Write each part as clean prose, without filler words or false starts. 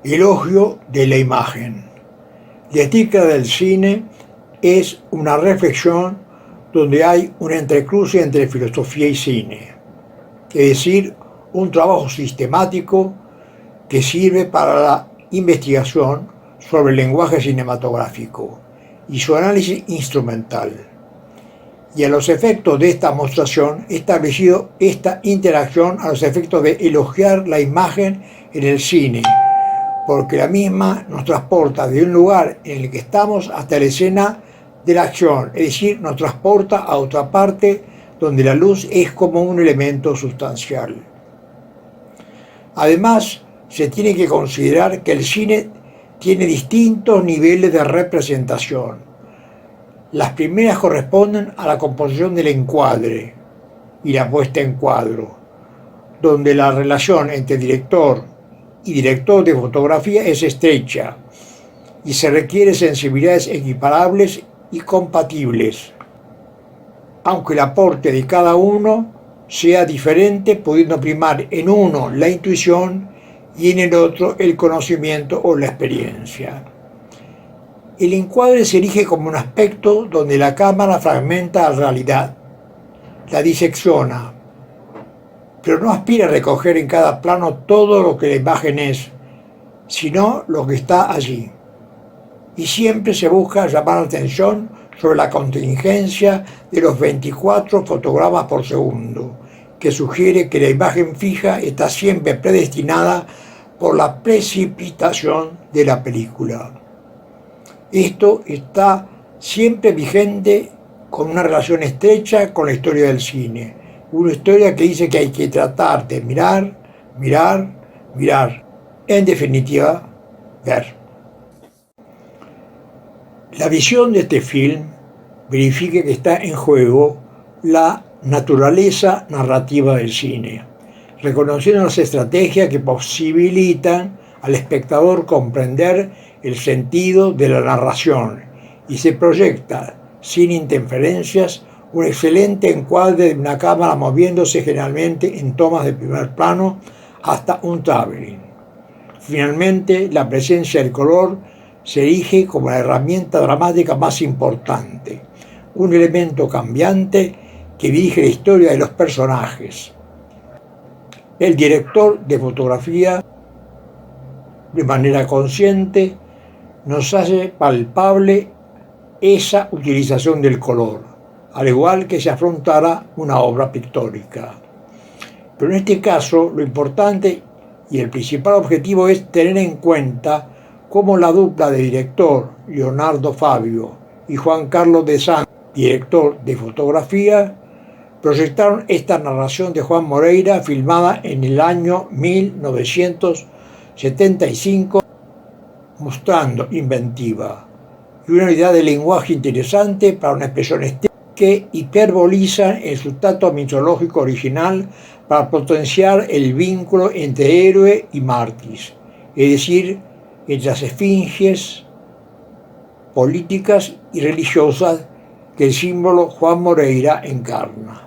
Elogio de la imagen. La estética del cine es una reflexión donde hay un entrecruce entre filosofía y cine, es decir, un trabajo sistemático que sirve para la investigación sobre el lenguaje cinematográfico y su análisis instrumental. Y a los efectos de esta mostración he establecido esta interacción a los efectos de elogiar la imagen en el cine, porque la misma nos transporta de un lugar en el que estamos hasta la escena de la acción, es decir, nos transporta a otra parte donde la luz es como un elemento sustancial. Además, se tiene que considerar que el cine tiene distintos niveles de representación. Las primeras corresponden a la composición del encuadre y la puesta en cuadro, donde la relación entre director y director de fotografía es estrecha y se requiere sensibilidades equiparables y compatibles, aunque el aporte de cada uno sea diferente, pudiendo primar en uno la intuición y en el otro el conocimiento o la experiencia. El encuadre se erige como un aspecto donde la cámara fragmenta la realidad, la disecciona, pero no aspira a recoger en cada plano todo lo que la imagen es, sino lo que está allí. Y siempre se busca llamar la atención sobre la contingencia de los 24 fotogramas por segundo, que sugiere que la imagen fija está siempre predestinada por la precipitación de la película. Esto está siempre vigente con una relación estrecha con la historia del cine. Una historia que dice que hay que tratar de mirar, mirar, mirar. En definitiva, ver. La visión de este film verifica que está en juego la naturaleza narrativa del cine, reconociendo las estrategias que posibilitan al espectador comprender el sentido de la narración y se proyecta sin interferencias un excelente encuadre de una cámara moviéndose generalmente en tomas de primer plano hasta un traveling. Finalmente, la presencia del color se erige como la herramienta dramática más importante, un elemento cambiante que dirige la historia de los personajes. El director de fotografía, de manera consciente, nos hace palpable esa utilización del color, al igual que se afrontara una obra pictórica. Pero en este caso, lo importante y el principal objetivo es tener en cuenta cómo la dupla de director Leonardo Fabio y Juan Carlos de Sanz, director de fotografía, proyectaron esta narración de Juan Moreira filmada en el año 1975, mostrando inventiva y una unidad de lenguaje interesante para una expresión estética que hiperboliza el sustrato mitológico original para potenciar el vínculo entre héroe y mártir, es decir, entre las esfinges políticas y religiosas que el símbolo Juan Moreira encarna.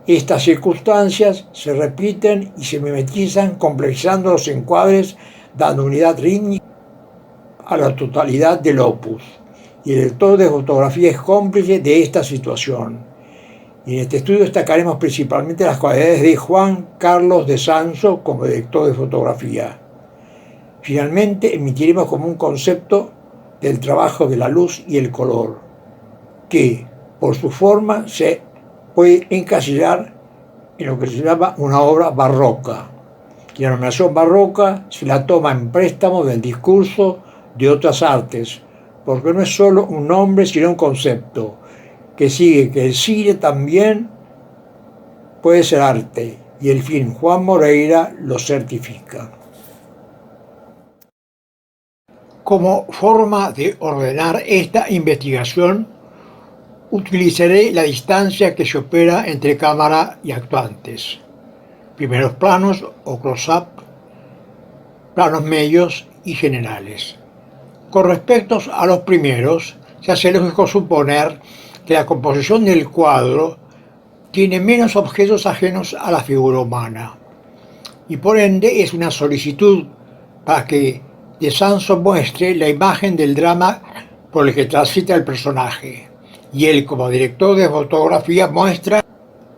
Estas circunstancias se repiten y se mimetizan complejizando los encuadres, dando unidad rítmica a la totalidad del opus. Y el director de fotografía es cómplice de esta situación. Y en este estudio destacaremos principalmente las cualidades de Juan Carlos de Sanz como director de fotografía. Finalmente, emitiremos como un concepto del trabajo de la luz y el color, que por su forma se puede encasillar en lo que se llama una obra barroca. Y la denominación barroca se la toma en préstamo del discurso de otras artes, porque no es solo un nombre, sino un concepto, que sigue que el cine también puede ser arte, y el film Juan Moreira lo certifica. Como forma de ordenar esta investigación, utilizaré la distancia que se opera entre cámara y actuantes. Primeros planos o close-up, planos medios y generales. Con respecto a los primeros, se hace lógico suponer que la composición del cuadro tiene menos objetos ajenos a la figura humana y por ende es una solicitud para que De Sanso muestre la imagen del drama por el que transita el personaje, y él, como director de fotografía, muestra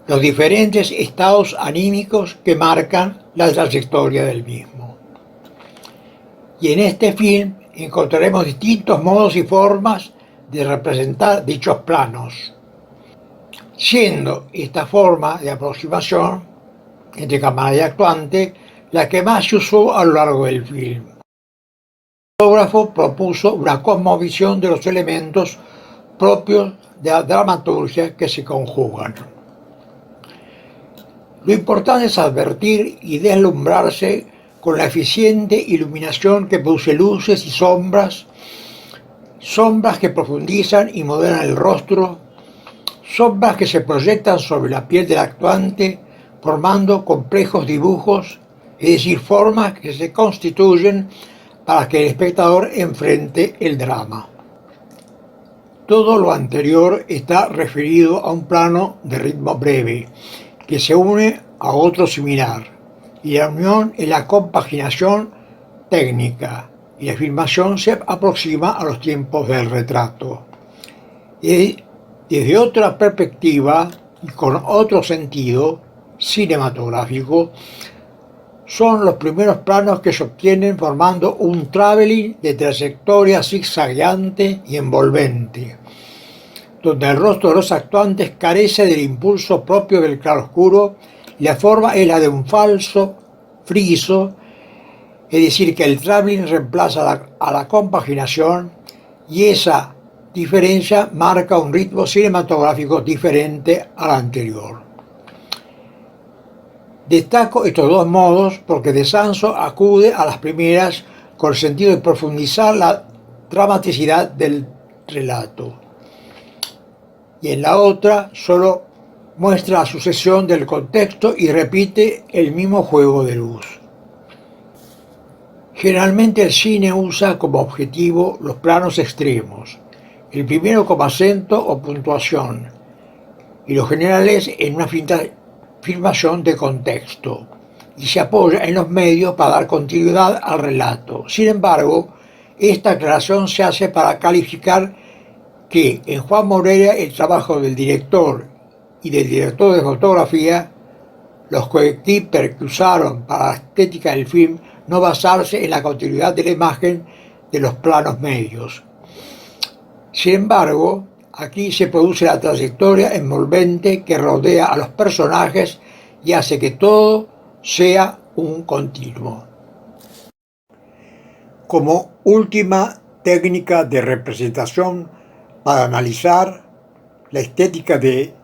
los diferentes estados anímicos que marcan la trayectoria del mismo. Y en este film encontraremos distintos modos y formas de representar dichos planos, siendo esta forma de aproximación entre cámara y actuante la que más se usó a lo largo del film. El fotógrafo propuso una cosmovisión de los elementos propios de la dramaturgia que se conjugan. Lo importante es advertir y deslumbrarse con la eficiente iluminación que produce luces y sombras que profundizan y modelan el rostro, sombras que se proyectan sobre la piel del actuante, formando complejos dibujos, es decir, formas que se constituyen para que el espectador enfrente el drama. Todo lo anterior está referido a un plano de ritmo breve, que se une a otro similar, y la unión es la compaginación técnica, y la filmación se aproxima a los tiempos del retrato. Y desde otra perspectiva y con otro sentido cinematográfico, son los primeros planos que se obtienen formando un traveling de trayectoria zigzagueante y envolvente, donde el rostro de los actuantes carece del impulso propio del claroscuro y la forma es la de un falso friso, es decir, que el traveling reemplaza a la compaginación, y esa diferencia marca un ritmo cinematográfico diferente al anterior. Destaco estos dos modos porque De Sanso acude a las primeras con el sentido de profundizar la dramaticidad del relato, y en la otra solo muestra la sucesión del contexto y repite el mismo juego de luz. Generalmente el cine usa como objetivo los planos extremos, el primero como acento o puntuación, y los generales en una filmación de contexto, y se apoya en los medios para dar continuidad al relato. Sin embargo, esta aclaración se hace para calificar que en Juan Moreira el trabajo del director y del director de fotografía, los coequiper que usaron para la estética del film, no basarse en la continuidad de la imagen de los planos medios. Sin embargo, aquí se produce la trayectoria envolvente que rodea a los personajes y hace que todo sea un continuo. Como última técnica de representación para analizar la estética de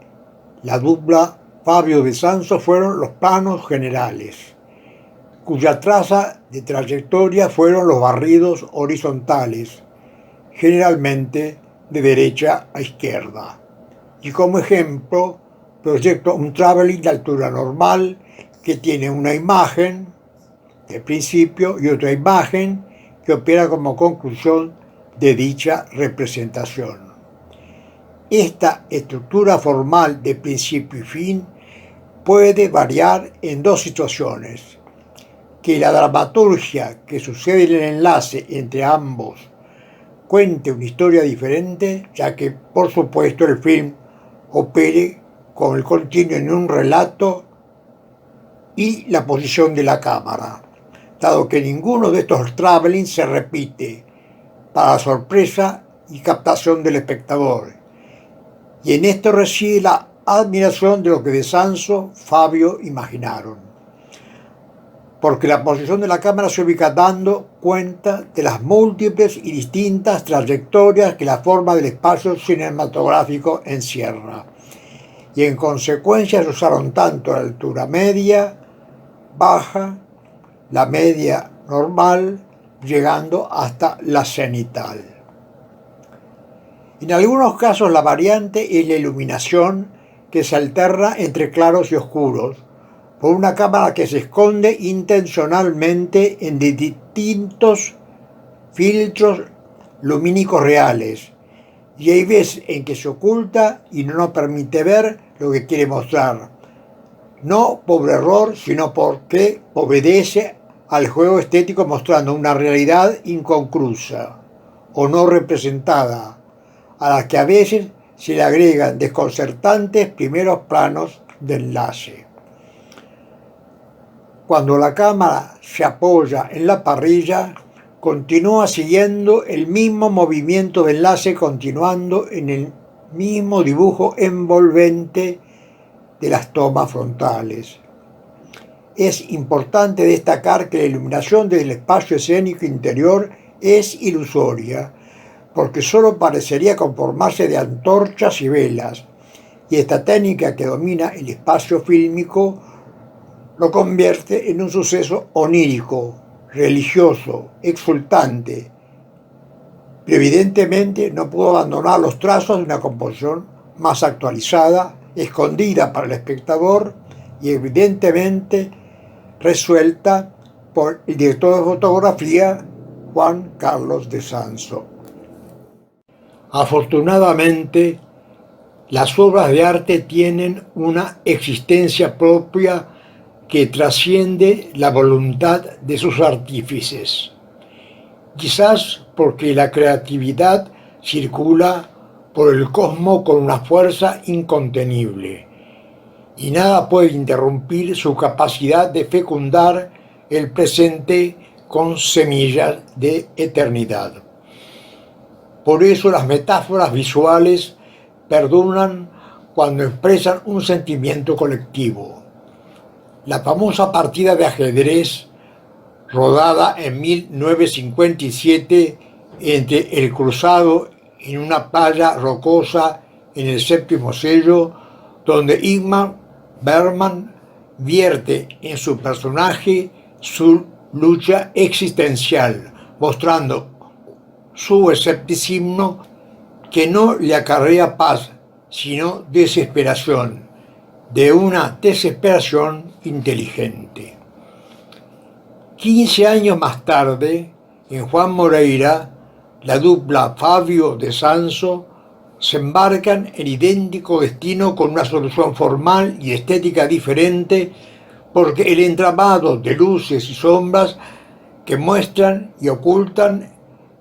la dupla Fabio De Sanso fueron los planos generales, cuya traza de trayectoria fueron los barridos horizontales, generalmente de derecha a izquierda. Y como ejemplo, proyecto un traveling de altura normal que tiene una imagen de principio y otra imagen que opera como conclusión de dicha representación. Esta estructura formal de principio y fin puede variar en dos situaciones: que la dramaturgia que sucede en el enlace entre ambos cuente una historia diferente, ya que, por supuesto, el film opere con el continuo en un relato y la posición de la cámara, dado que ninguno de estos travelings se repite, para la sorpresa y captación del espectador. Y en esto reside la admiración de lo que De Sanso, Fabio imaginaron, porque la posición de la cámara se ubica dando cuenta de las múltiples y distintas trayectorias que la forma del espacio cinematográfico encierra, y en consecuencia se usaron tanto la altura media, baja, la media normal, llegando hasta la cenital. En algunos casos la variante es la iluminación, que se alterna entre claros y oscuros, por una cámara que se esconde intencionalmente en distintos filtros lumínicos reales, y hay veces en que se oculta y no nos permite ver lo que quiere mostrar, no por error, sino porque obedece al juego estético mostrando una realidad inconclusa o no representada, a la que a veces se le agregan desconcertantes primeros planos de enlace. Cuando la cámara se apoya en la parrilla, continúa siguiendo el mismo movimiento de enlace, continuando en el mismo dibujo envolvente de las tomas frontales. Es importante destacar que la iluminación del espacio escénico interior es ilusoria, porque solo parecería conformarse de antorchas y velas, y esta técnica que domina el espacio fílmico lo convierte en un suceso onírico, religioso, exultante, pero evidentemente no pudo abandonar los trazos de una composición más actualizada, escondida para el espectador y evidentemente resuelta por el director de fotografía Juan Carlos de Sanso. Afortunadamente, las obras de arte tienen una existencia propia que trasciende la voluntad de sus artífices. Quizás porque la creatividad circula por el cosmos con una fuerza incontenible, y nada puede interrumpir su capacidad de fecundar el presente con semillas de eternidad. Por eso las metáforas visuales perduran cuando expresan un sentimiento colectivo. La famosa partida de ajedrez, rodada en 1957 entre El Cruzado en una playa rocosa en el séptimo sello, donde Ingmar Bergman vierte en su personaje su lucha existencial, mostrando su escepticismo que no le acarrea paz, sino desesperación, de una desesperación inteligente. 15 años más tarde, en Juan Moreira, la dupla Fabio de Sanso se embarcan en idéntico destino con una solución formal y estética diferente, porque el entramado de luces y sombras que muestran y ocultan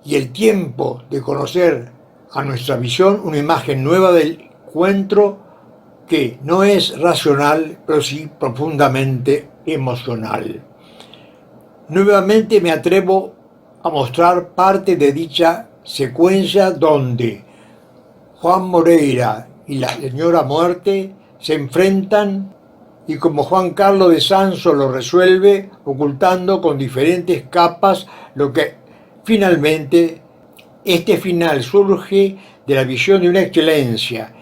y el tiempo de conocer a nuestra visión una imagen nueva del encuentro que no es racional, pero sí profundamente emocional. Nuevamente me atrevo a mostrar parte de dicha secuencia donde Juan Moreira y la señora Muerte se enfrentan y como Juan Carlos de Sanso lo resuelve, ocultando con diferentes capas lo que finalmente, este final surge de la visión de una excelencia,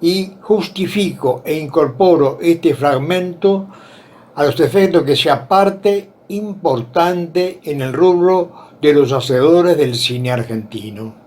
y justifico e incorporo este fragmento a los efectos que sea parte importante en el rubro de los hacedores del cine argentino.